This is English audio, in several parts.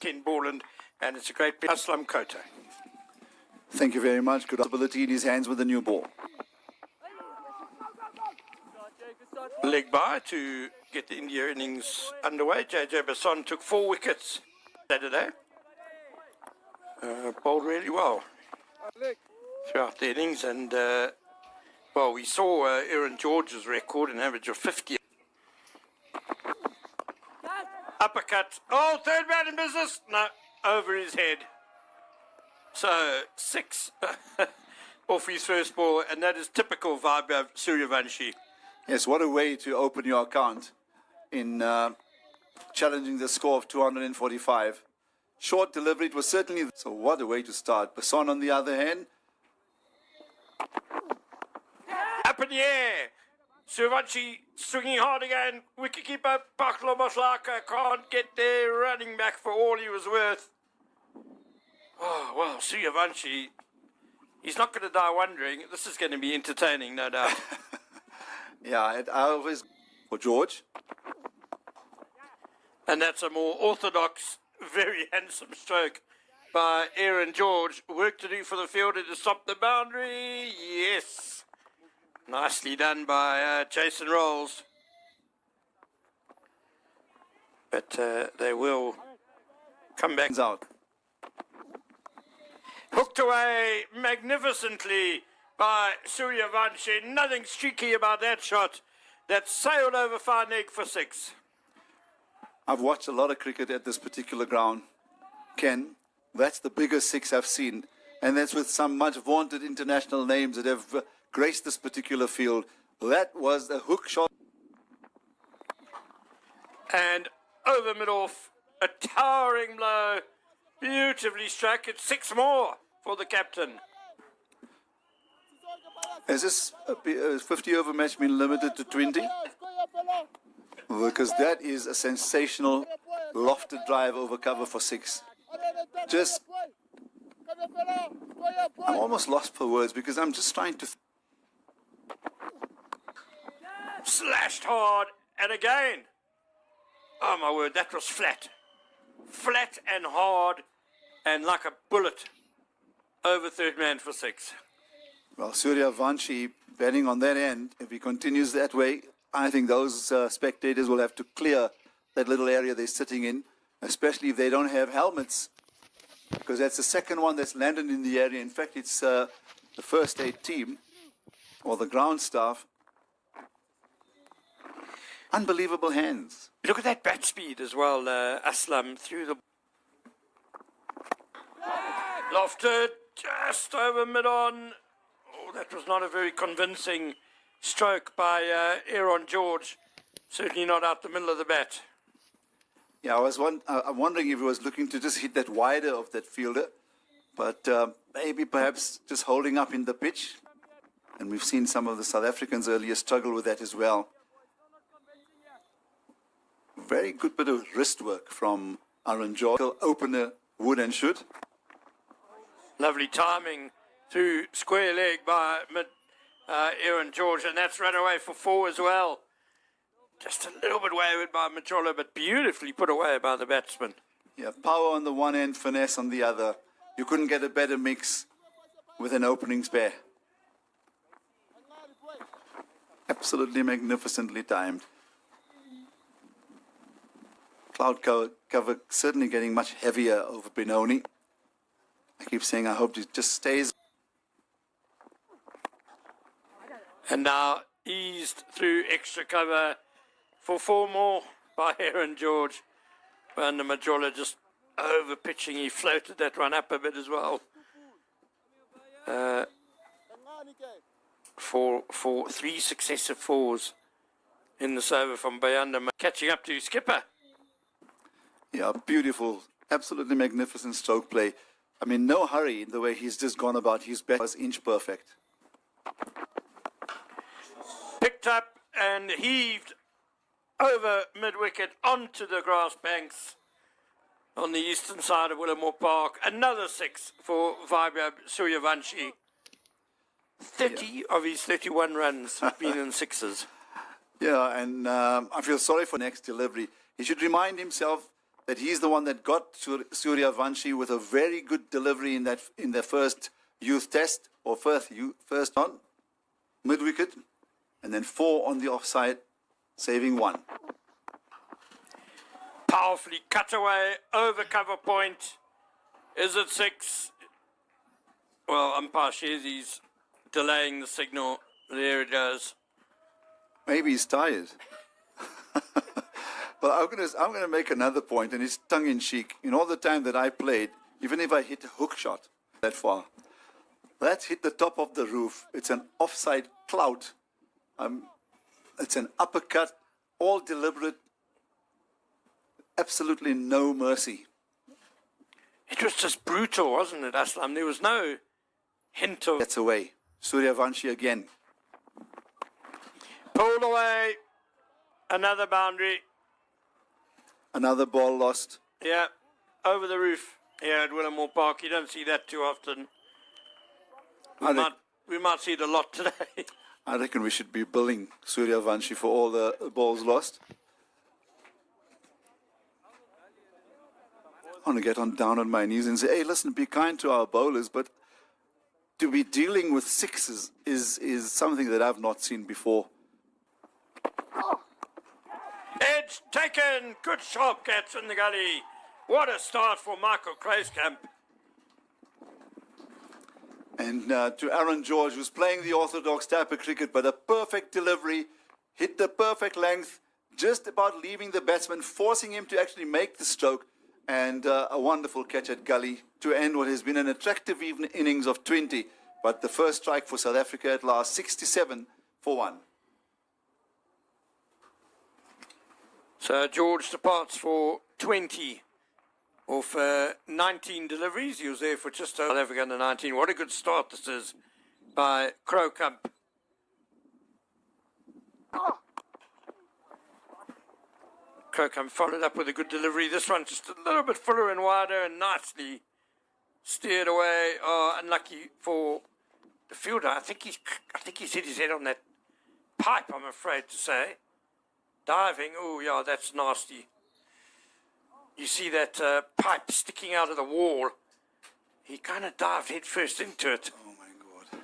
Ken Borland, and it's a great Aslam Kota. Thank you very much. Good ability in his hands with the new ball. Leg by to get the India innings underway. JJ Basson took 4 wickets Saturday. Bowled really well throughout the innings, and well, we saw Aaron George's record, an average of 50. Uppercut. Oh, third man in business. No, over his head. So 6 off his first ball, and that is typical vibe of Suryavanshi. Yes, what a way to open your account in challenging the score of 245. Short delivery, it was certainly, so what a way to start. Basson on the other hand. Up in the air. Suryavanshi swinging hard again. Wicketkeeper Paklo Maslaka can't get there, running back for all he was worth. Oh, well, Suryavanshi, he's not going to die wondering. This is going to be entertaining, no doubt. Yeah, I always for George. And that's a more orthodox, very handsome stroke by Aaron George. Work to do for the fielder to stop the boundary. Yes. Nicely done by Jason Rolls. But they will come back Out. Hooked away magnificently by Suryavanshi. Nothing streaky about that shot. That sailed over fine leg for 6. I've watched a lot of cricket at this particular ground. Ken, that's the biggest 6 I've seen. And that's with some much vaunted international names that have graced this particular field. That was a hook shot. And over mid-off, a towering blow. Beautifully struck. It's 6 more for the captain. Has this 50 over match been limited to 20? Because that is a sensational lofted drive over cover for 6. Just, I'm almost lost for words because I'm just trying to... Slashed hard, and again. Oh my word, that was flat. Flat and hard, and like a bullet over third man for 6. Well, Suryavanshi betting on that end. If he continues that way, I think those spectators will have to clear that little area they're sitting in, especially if they don't have helmets, because that's the second one that's landed in the area. In fact, it's the first aid team or the ground staff. Unbelievable hands. Look at that bat speed as well, Aslam, through the... Lofted, just over mid-on. Oh, that was not a very convincing stroke by Aaron George. Certainly not out the middle of the bat. Yeah, I'm wondering if he was looking to just hit that wider of that fielder, but maybe perhaps just holding up in the pitch. And we've seen some of the South Africans earlier struggle with that as well. Very good bit of wrist work from Aaron George. Opener would and should. Lovely timing through square leg by Aaron George, and that's run away for 4 as well. Just a little bit wayward by Majola, but beautifully put away by the batsman. Yeah, power on the one end, finesse on the other. You couldn't get a better mix with an opening spare. Absolutely magnificently timed. Cloud cover certainly getting much heavier over Benoni. I keep saying I hope it just stays. And now eased through extra cover for 4 more by Aaron George. And the Majola just over pitching. He floated that one up a bit as well. For 3 successive 4s in this over from Bayanda, catching up to skipper. Yeah, beautiful, absolutely magnificent stroke play. I mean, no hurry in the way he's just gone about. His bat was inch perfect. Picked up and heaved over mid-wicket onto the grass banks on the eastern side of Willamore Park. Another 6 for Vaibhav Suryavanshi. 30 of his 31 runs have been in 6s. Yeah, and I feel sorry for next delivery. He should remind himself that he's the one that got Suryavanshi with a very good delivery in the first youth test, or first on mid wicket, and then 4 on the offside, saving 1. Powerfully cut away over cover point. Is it 6? Well, umpire shares he's delaying the signal. There it goes. Maybe he's tired. Well, I'm gonna make another point, and it's tongue in cheek. In all the time that I played, even if I hit a hook shot that far, that's hit the top of the roof. It's an offside clout. It's an uppercut, all deliberate. Absolutely no mercy. It was just brutal, wasn't it, Aslam? There was no hint of... Gets away. Suryavanshi again. Pulled away. Another boundary. Another ball lost. Yeah, over the roof here at Willamore Park. You don't see that too often. We might see it a lot today. I reckon we should be billing Suryavanshi for all the balls lost. I want to get down on my knees and say, hey, listen, be kind to our bowlers, but to be dealing with sixes is something that I've not seen before. Edge taken. Good sharp catch in the gully. What a start for Michael Kruiskamp. And to Aaron George, who's playing the orthodox type of cricket, but a perfect delivery, hit the perfect length, just about leaving the batsman, forcing him to actually make the stroke, and a wonderful catch at gully to end what has been an attractive innings of 20. But the first strike for South Africa at last, 67 for 1. So George departs for 20 of 19 deliveries. He was there for just South Africa under 19. What a good start this is by Kruiskamp. Kruiskamp followed up with a good delivery. This one just a little bit fuller and wider and nicely steered away. Unlucky for the fielder. I think he's hit his head on that pipe, I'm afraid to say. Diving, oh yeah, that's nasty. You see that pipe sticking out of the wall. He kind of dived head first into it. Oh my God.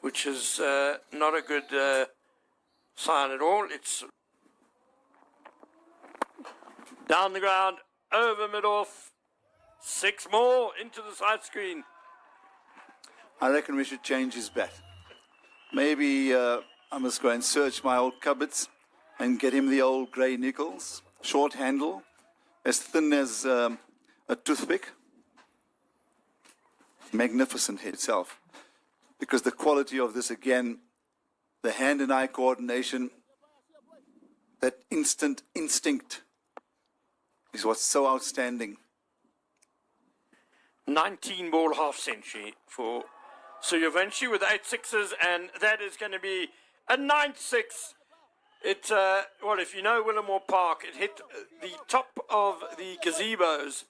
Which is not a good sign at all. It's down the ground, over mid-off. 6 more into the side screen. I reckon we should change his bat. Maybe I must go and search my old cupboards and get him the old grey nickels, short handle, as thin as a toothpick. Magnificent hit itself. Because the quality of this, again, the hand and eye coordination, that instant instinct is what's so outstanding. 19 ball half century for Suryavanshi with 8 sixes, and that is going to be a 9th 6. It, well, if you know Willamore Park, it hit the top of the gazebos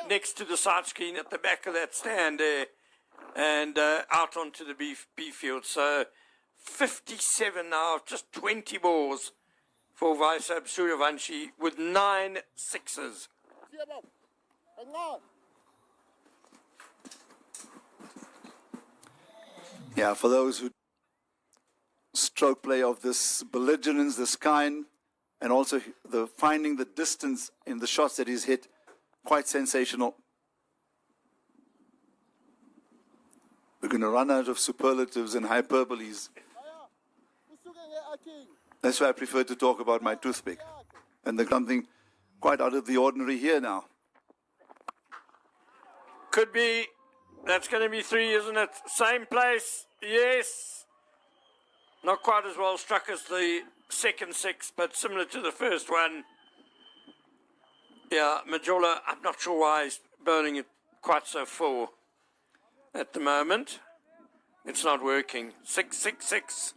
next to the side screen at the back of that stand there, and out onto the B field. So 57 now, just 20 balls for Vaisab Suryavanshi with 9 sixes. Yeah, for those who stroke play of this belligerence, this kind, and also the finding the distance in the shots that he's hit, quite sensational. We're going to run out of superlatives and hyperboles. That's why I prefer to talk about my toothpick. And there's something quite out of the ordinary here now. Could be. That's going to be 3, isn't it? Same place. Yes. Not quite as well struck as the second 6, but similar to the first one. Yeah, Majola, I'm not sure why he's burning it quite so full at the moment. It's not working. 6, 6, 6.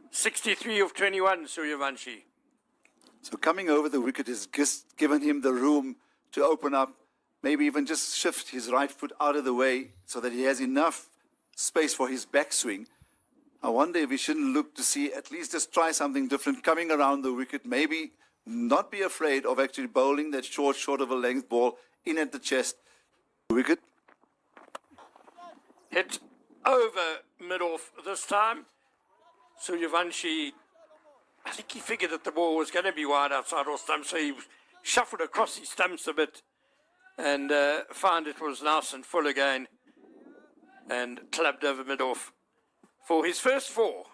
63 of 21, Suryavanshi. So coming over the wicket has just given him the room to open up, maybe even just shift his right foot out of the way so that he has enough space for his backswing. I wonder if we shouldn't look to see, at least just try something different, coming around the wicket, maybe not be afraid of actually bowling that short of a length ball in at the chest. Wicket. Hit over mid-off this time. Suryavanshi, I think he figured that the ball was going to be wide outside off stump, so he shuffled across his stumps a bit and found it was nice and full again and clubbed over mid-off for his first 4.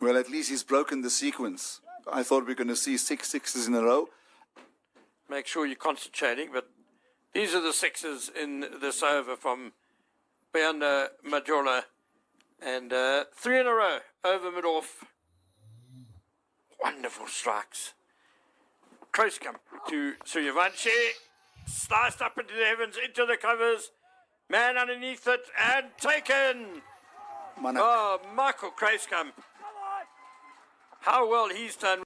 Well, at least he's broken the sequence. I thought we were going to see 6 sixes in a row. Make sure you're concentrating, but these are the 6s in this over from Bayanda Majola, and 3 in a row over mid-off. Wonderful strikes. Close come to Suryavanshi. Sliced up into the heavens, into the covers. Man underneath it and taken. Manak. Oh, Michael Kruiskamp. How well he's done.